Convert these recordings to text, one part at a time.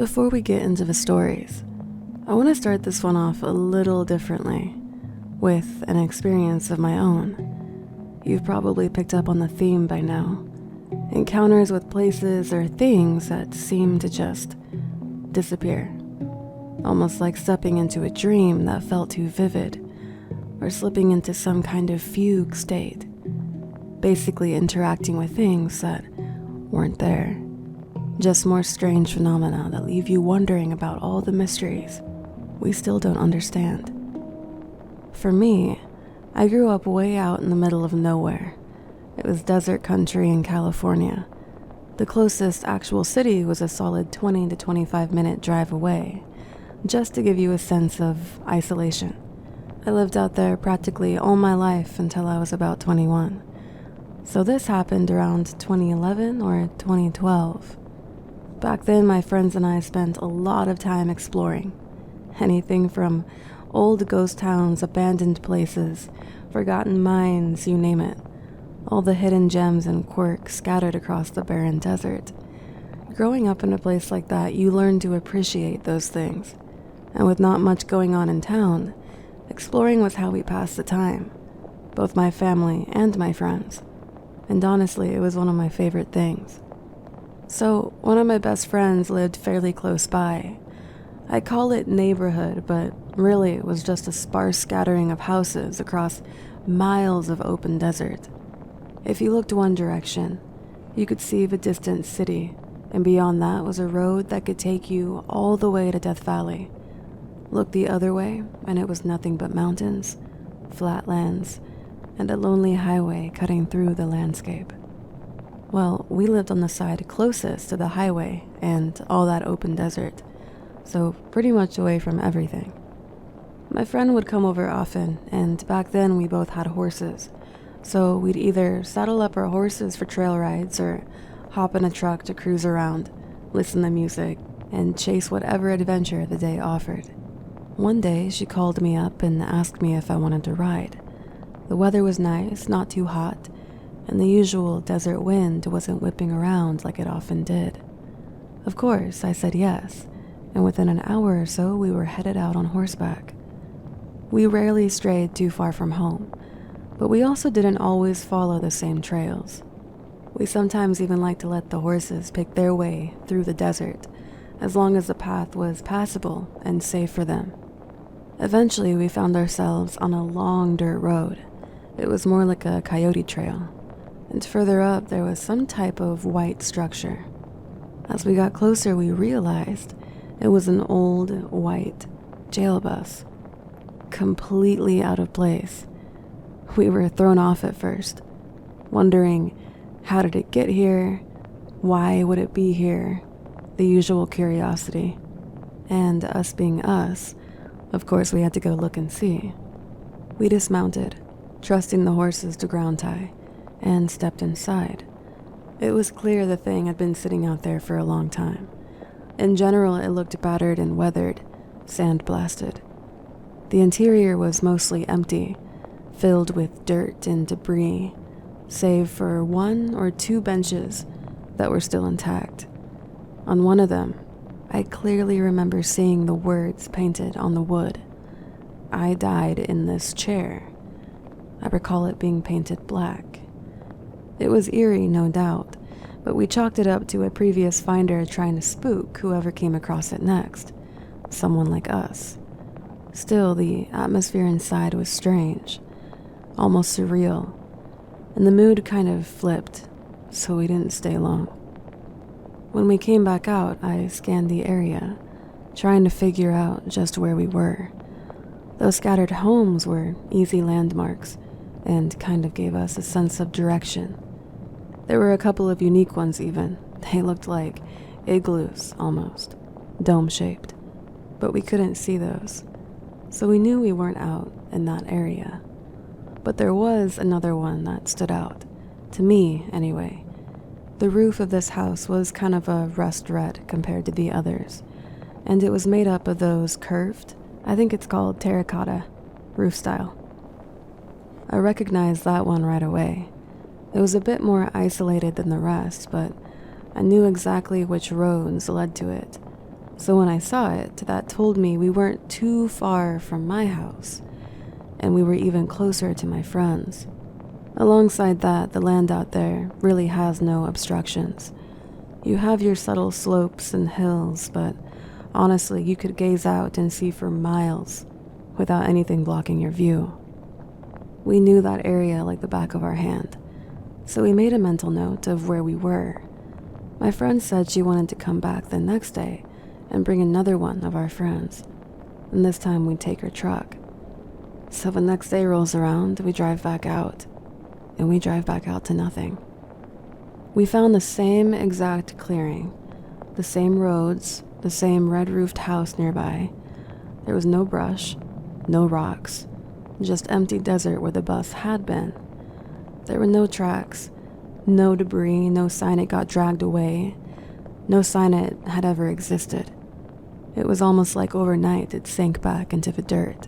Before we get into the stories, I want to start this one off a little differently, with an experience of my own. You've probably picked up on the theme by now. Encounters with places or things that seem to just disappear. Almost like stepping into a dream that felt too vivid, or slipping into some kind of fugue state. Basically interacting with things that weren't there. Just more strange phenomena that leave you wondering about all the mysteries we still don't understand. For me, I grew up way out in the middle of nowhere. It was desert country in California. The closest actual city was a solid 20 to 25 minute drive away, just to give you a sense of isolation. I lived out there practically all my life until I was about 21. So this happened around 2011 or 2012. Back then, my friends and I spent a lot of time exploring. Anything from old ghost towns, abandoned places, forgotten mines, you name it. All the hidden gems and quirks scattered across the barren desert. Growing up in a place like that, you learn to appreciate those things. And with not much going on in town, exploring was how we passed the time. Both my family and my friends. And honestly, it was one of my favorite things. So, one of my best friends lived fairly close by. I call it neighborhood, but really it was just a sparse scattering of houses across miles of open desert. If you looked one direction, you could see the distant city, and beyond that was a road that could take you all the way to Death Valley. Look the other way, and it was nothing but mountains, flatlands, and a lonely highway cutting through the landscape. Well, we lived on the side closest to the highway and all that open desert, so pretty much away from everything. My friend would come over often, and back then we both had horses, so we'd either saddle up our horses for trail rides or hop in a truck to cruise around, listen to music, and chase whatever adventure the day offered. One day, she called me up and asked me if I wanted to ride. The weather was nice, not too hot, and the usual desert wind wasn't whipping around like it often did. Of course, I said yes, and within an hour or so we were headed out on horseback. We rarely strayed too far from home, but we also didn't always follow the same trails. We sometimes even liked to let the horses pick their way through the desert, as long as the path was passable and safe for them. Eventually, we found ourselves on a long dirt road. It was more like a coyote trail, and further up there was some type of white structure. As we got closer, we realized it was an old, white jail bus, completely out of place. We were thrown off at first, wondering, how did it get here? Why would it be here? The usual curiosity. And us being us, of course we had to go look and see. We dismounted, trusting the horses to ground tie, and stepped inside. It was clear the thing had been sitting out there for a long time. In general, it looked battered and weathered, sandblasted. The interior was mostly empty, filled with dirt and debris, save for 1 or 2 benches that were still intact. On one of them, I clearly remember seeing the words painted on the wood. "I died in this chair." I recall it being painted black. It was eerie, no doubt, but we chalked it up to a previous finder trying to spook whoever came across it next, someone like us. Still, the atmosphere inside was strange, almost surreal, and the mood kind of flipped, so we didn't stay long. When we came back out, I scanned the area, trying to figure out just where we were. Those scattered homes were easy landmarks, and kind of gave us a sense of direction. There were a couple of unique ones even. They looked like igloos, almost, dome-shaped, but we couldn't see those, so we knew we weren't out in that area. But there was another one that stood out, to me anyway. The roof of this house was kind of a rust red compared to the others, and it was made up of those curved, I think it's called terracotta, roof style. I recognized that one right away. It was a bit more isolated than the rest, but I knew exactly which roads led to it. So when I saw it, that told me we weren't too far from my house, and we were even closer to my friends. Alongside that, the land out there really has no obstructions. You have your subtle slopes and hills, but honestly, you could gaze out and see for miles without anything blocking your view. We knew that area like the back of our hand, so we made a mental note of where we were. My friend said she wanted to come back the next day and bring another one of our friends, and this time we'd take her truck. So the next day rolls around, we drive back out, and we drive back out to nothing. We found the same exact clearing, the same roads, the same red-roofed house nearby. There was no brush, no rocks, just empty desert where the bus had been. There were no tracks, no debris, no sign it got dragged away, no sign it had ever existed. It was almost like overnight it sank back into the dirt.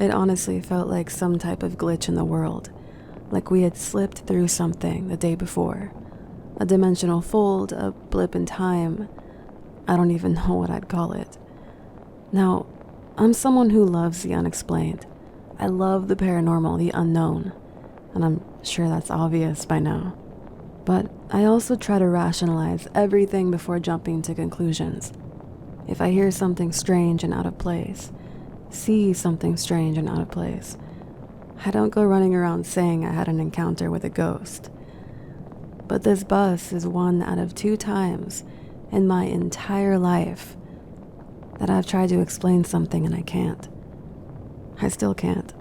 It honestly felt like some type of glitch in the world, like we had slipped through something the day before. A dimensional fold, a blip in time. I don't even know what I'd call it. Now, I'm someone who loves the unexplained. I love the paranormal, the unknown, and I'm sure that's obvious by now. But I also try to rationalize everything before jumping to conclusions. If I hear something strange and out of place, see something strange and out of place, I don't go running around saying I had an encounter with a ghost. But this bus is 1 out of 2 times in my entire life that I've tried to explain something and I can't. I still can't.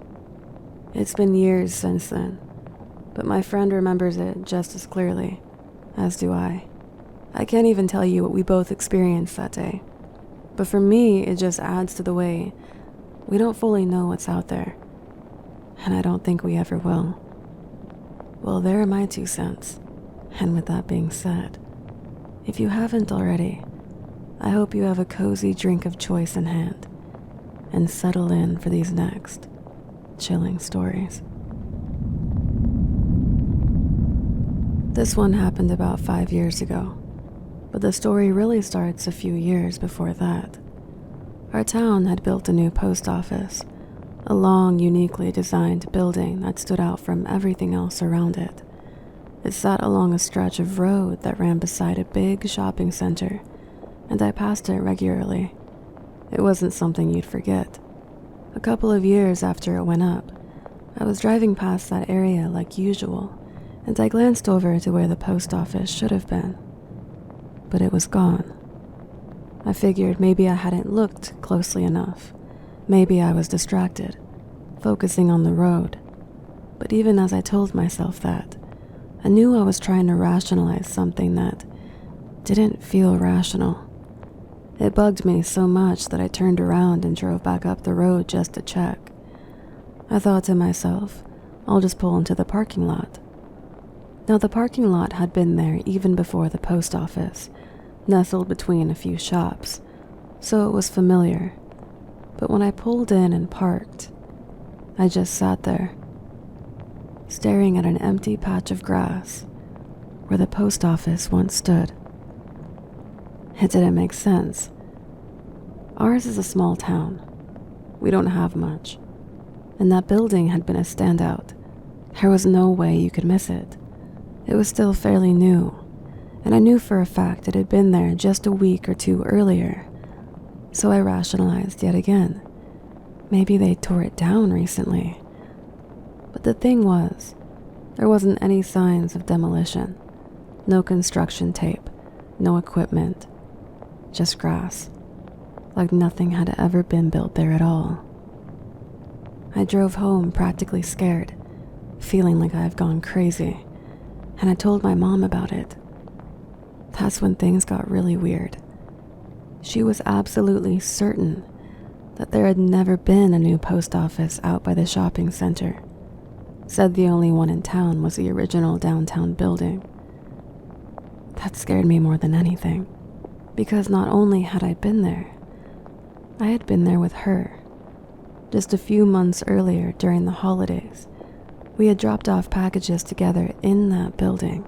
It's been years since then, but my friend remembers it just as clearly, as do I. I can't even tell you what we both experienced that day, but for me, it just adds to the way we don't fully know what's out there, and I don't think we ever will. Well, there are my 2 cents, and with that being said, if you haven't already, I hope you have a cozy drink of choice in hand and settle in for these next chilling stories. This one happened about 5 years ago, but the story really starts a few years before that. Our town had built a new post office, a long, uniquely designed building that stood out from everything else around it. It sat along a stretch of road that ran beside a big shopping center, and I passed it regularly. It wasn't something you'd forget. A couple of years after it went up, I was driving past that area like usual, and I glanced over to where the post office should have been. But it was gone. I figured maybe I hadn't looked closely enough. Maybe I was distracted, focusing on the road. But even as I told myself that, I knew I was trying to rationalize something that didn't feel rational. It bugged me so much that I turned around and drove back up the road just to check. I thought to myself, I'll just pull into the parking lot. Now, the parking lot had been there even before the post office, nestled between a few shops, so it was familiar. But when I pulled in and parked, I just sat there, staring at an empty patch of grass where the post office once stood. It didn't make sense. Ours is a small town. We don't have much, and that building had been a standout. There was no way you could miss it. It was still fairly new, and I knew for a fact it had been there just a week or 2 earlier. So I rationalized yet again. Maybe they tore it down recently. But the thing was, there wasn't any signs of demolition. No construction tape, no equipment, just grass, like nothing had ever been built there at all. I drove home practically scared, feeling like I've gone crazy, and I told my mom about it. That's when things got really weird. She was absolutely certain that there had never been a new post office out by the shopping center. Said the only one in town was the original downtown building. That scared me more than anything, because not only had I been there, I had been there with her. Just a few months earlier during the holidays, we had dropped off packages together in that building.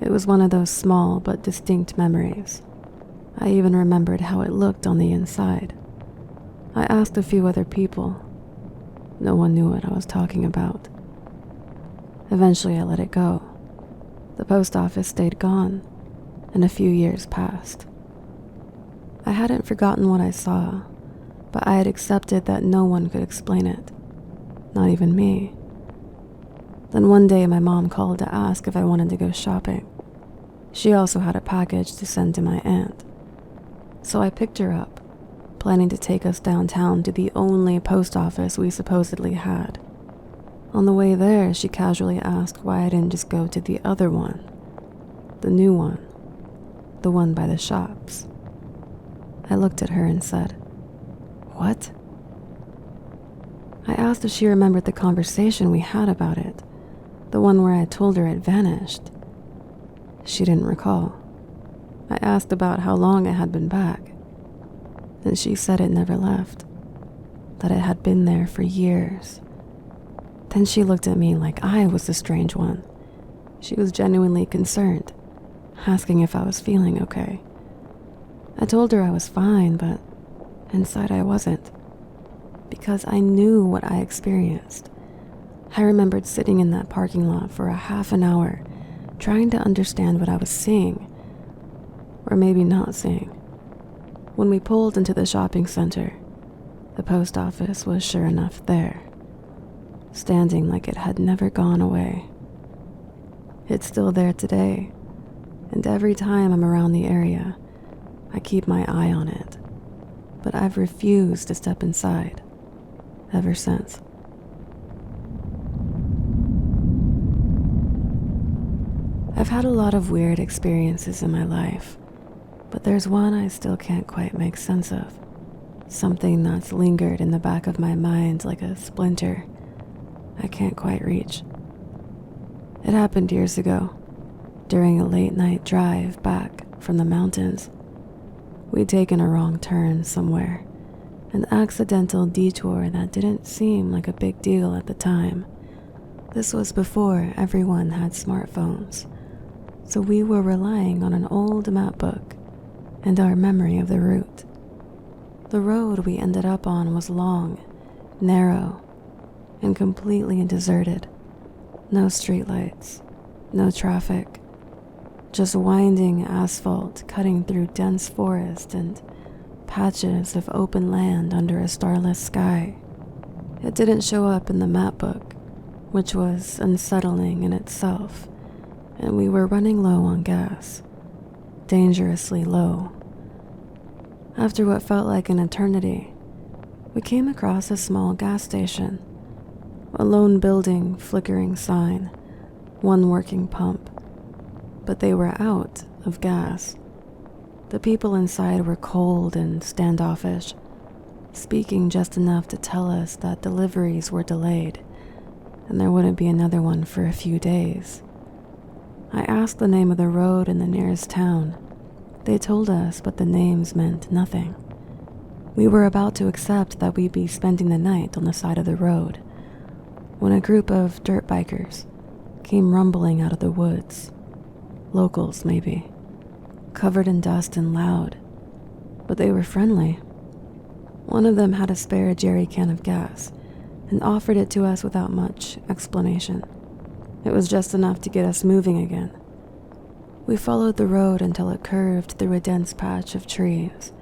It was one of those small but distinct memories. I even remembered how it looked on the inside. I asked a few other people. No one knew what I was talking about. Eventually I let it go. The post office stayed gone, and a few years passed. I hadn't forgotten what I saw, but I had accepted that no one could explain it, not even me. Then one day my mom called to ask if I wanted to go shopping. She also had a package to send to my aunt. So I picked her up, planning to take us downtown to the only post office we supposedly had. On the way there, she casually asked why I didn't just go to the other one, the new one, the one by the shops. I looked at her and said, "What?" I asked if she remembered the conversation we had about it, the one where I told her it vanished. She didn't recall. I asked about how long it had been back, and she said it never left, that it had been there for years. Then she looked at me like I was the strange one. She was genuinely concerned, asking if I was feeling okay. I told her I was fine, but inside I wasn't, because I knew what I experienced. I remembered sitting in that parking lot for a half an hour, trying to understand what I was seeing, or maybe not seeing. When we pulled into the shopping center, the post office was sure enough there, standing like it had never gone away. It's still there today, and every time I'm around the area, I keep my eye on it, but I've refused to step inside ever since. I've had a lot of weird experiences in my life, but there's one I still can't quite make sense of. Something that's lingered in the back of my mind like a splinter I can't quite reach. It happened years ago, during a late night drive back from the mountains. We'd taken a wrong turn somewhere, an accidental detour that didn't seem like a big deal at the time. This was before everyone had smartphones, so we were relying on an old map book and our memory of the route. The road we ended up on was long, narrow, and completely deserted. No streetlights, no traffic, just winding asphalt cutting through dense forest and patches of open land under a starless sky. It didn't show up in the map book, which was unsettling in itself, and we were running low on gas, dangerously low. After what felt like an eternity, we came across a small gas station, a lone building, flickering sign, one working pump, but they were out of gas. The people inside were cold and standoffish, speaking just enough to tell us that deliveries were delayed, and there wouldn't be another one for a few days. I asked the name of the road in the nearest town. They told us, but the names meant nothing. We were about to accept that we'd be spending the night on the side of the road, when a group of dirt bikers came rumbling out of the woods. Locals, maybe, covered in dust and loud, but they were friendly. One of them had a spare jerry can of gas and offered it to us without much explanation. It was just enough to get us moving again. We followed the road until it curved through a dense patch of trees,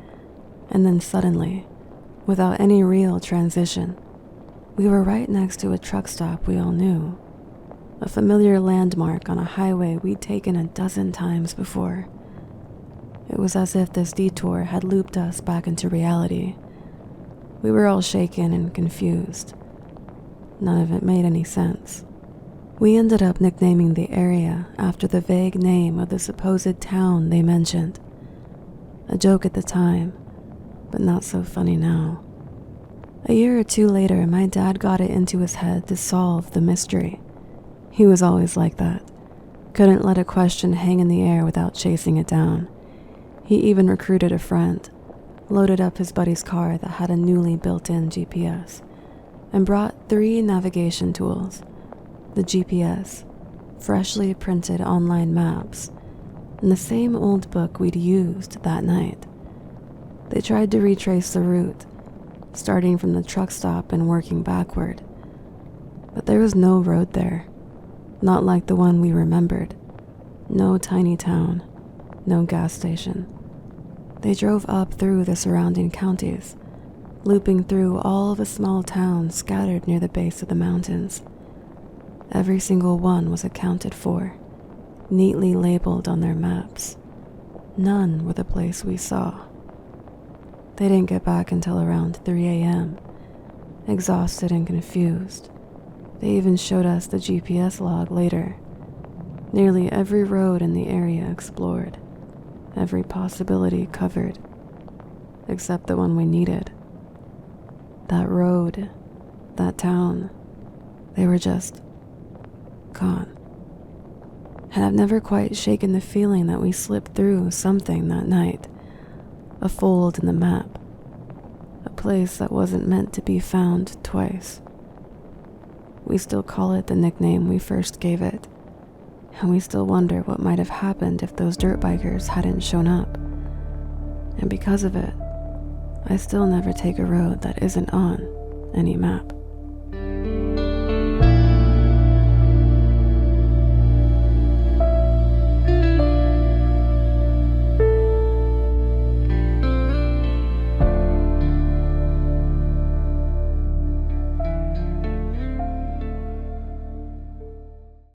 and then suddenly, without any real transition, we were right next to a truck stop we all knew, a familiar landmark on a highway we'd taken a dozen times before. It was as if this detour had looped us back into reality. We were all shaken and confused. None of it made any sense. We ended up nicknaming the area after the vague name of the supposed town they mentioned. A joke at the time, but not so funny now. A year or two later, my dad got it into his head to solve the mystery. He was always like that. Couldn't let a question hang in the air without chasing it down. He even recruited a friend, loaded up his buddy's car that had a newly built-in GPS, and brought 3 navigation tools: the GPS, freshly printed online maps, in the same old book we'd used that night. They tried to retrace the route, starting from the truck stop and working backward. But there was no road there, not like the one we remembered. No tiny town, no gas station. They drove up through the surrounding counties, looping through all the small towns scattered near the base of the mountains. Every single one was accounted for, neatly labeled on their maps. None were the place we saw. They didn't get back until around 3 a.m., exhausted and confused. They even showed us the GPS log later. Nearly every road in the area explored, every possibility covered, except the one we needed. That road, that town, they were just gone. And I've never quite shaken the feeling that we slipped through something that night, a fold in the map, a place that wasn't meant to be found twice. We still call it the nickname we first gave it, and we still wonder what might have happened if those dirt bikers hadn't shown up. And because of it, I still never take a road that isn't on any map.